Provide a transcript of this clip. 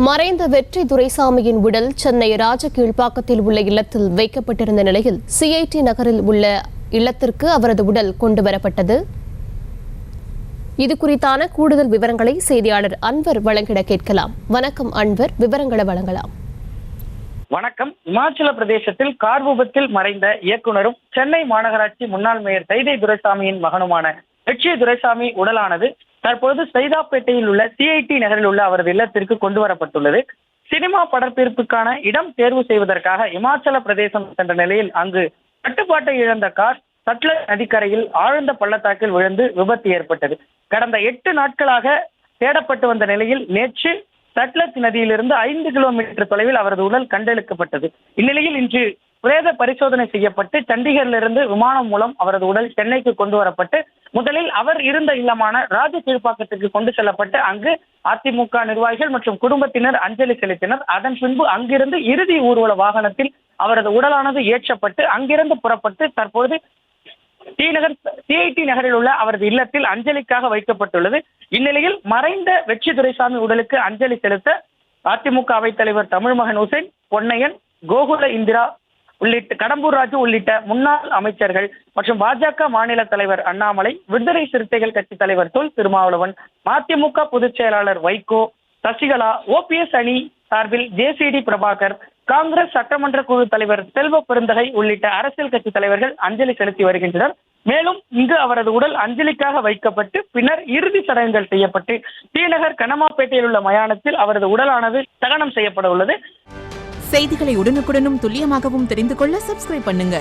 மறைந்த வெற்றி துரைசாமியின் உடல் சென்னை ராஜகீழ்ப்பாக்கத்தில் உள்ள இல்லத்தில் வைக்கப்பட்டிருந்த நிலையில் சிஐடி நகரில் உள்ள இல்லத்திற்கு அவரது உடல் கொண்டுவரப்பட்டது. இது குறித்தான கூடுதல் விவரங்களை செய்தியாளர் அன்வர் வழங்கிட கேட்கலாம். வணக்கம் அன்வர், விவரங்களை வழங்கலாம். வணக்கம். இமாச்சல பிரதேசத்தில் கார் விபத்தில் மறைந்த இயக்குனரும் சென்னை மாநகராட்சி முன்னாள் மேயர் சைதை துரைசாமியின் மகனுமான வெற்றி துரைசாமி உடலானது தற்போது சைதாப்பேட்டையில் உள்ள சிஐடி நகரில் உள்ள அவரது இல்லத்திற்கு கொண்டு வரப்பட்டுள்ளது. சினிமா படப்பிடிப்புக்கான இடம் தேர்வு செய்வதற்காக இமாச்சல பிரதேசம் சென்ற நிலையில் அங்கு கட்டுப்பாட்டை இழந்த கார் சட்லஜ் நதிக்கரையில் ஆழ்ந்த பள்ளத்தாக்கில் விழுந்து விபத்து ஏற்பட்டது. கடந்த 8 நாட்களாக தேடப்பட்டு வந்த நிலையில் நேற்று சட்லஜ் நதியிலிருந்து 5 கிலோமீட்டர் தொலைவில் அவரது உடல் கண்டெடுக்கப்பட்டது. இந்நிலையில் இன்று பிரேத பரிசோதனை செய்யப்பட்டு சண்டிகரிலிருந்து விமானம் மூலம் அவரது உடல் சென்னைக்கு கொண்டு வரப்பட்டு முதலில் அவர் இருந்த இல்லமான ராஜகீழ்ப்பாக்கத்திற்கு கொண்டு செல்லப்பட்டு அங்கு அதிமுக நிர்வாகிகள் மற்றும் குடும்பத்தினர் அஞ்சலி செலுத்தினர். அதன் பின்பு அங்கிருந்து இறுதி ஊர்வல வாகனத்தில் அவரது உடலானது ஏற்றப்பட்டு அங்கிருந்து புறப்பட்டு தற்போது சிஐடி நகரில் உள்ள அவரது இல்லத்தில் அஞ்சலிக்காக வைக்கப்பட்டுள்ளது. இந்நிலையில் மறைந்த வெற்றி துரைசாமி உடலுக்கு அஞ்சலி செலுத்த அதிமுக அவைத்தலைவர் தமிழ்மகன் ஹுசைன், பொன்னையன், கோகுல இந்திரா உள்ளிட்ட கடம்பூர் ராஜு உள்ளிட்ட முன்னாள் அமைச்சர்கள் மற்றும் பாஜக மாநில தலைவர் அண்ணாமலை, விடுதலை சிறுத்தைகள் கட்சி தலைவர் தொல் திருமாவளவன், மதிமுக பொதுச் செயலாளர் வைகோ, சசிகலா, ஓபிஎஸ் அணி சார்பில் ஜேசிடி பிரபாகர், காங்கிரஸ் சட்டமன்ற குழு தலைவர் செல்வ பெருந்தகை உள்ளிட்ட அரசியல் கட்சி தலைவர்கள் அஞ்சலி செலுத்தி வருகின்றனர். மேலும் இங்கு அவரது உடல் அஞ்சலிக்காக வைக்கப்பட்டு பின்னர் இறுதி சடங்குகள் செய்யப்பட்டு ஸ்ரீநகர் கனமாப்பேட்டையில் உள்ள மயானத்தில் அவரது உடலானது தகனம் செய்யப்பட உள்ளது. செய்திகளை உடனுக்குடனும் துல்லியமாகவும் தெரிந்து கொள்ள சப்ஸ்கிரைப் பண்ணுங்க.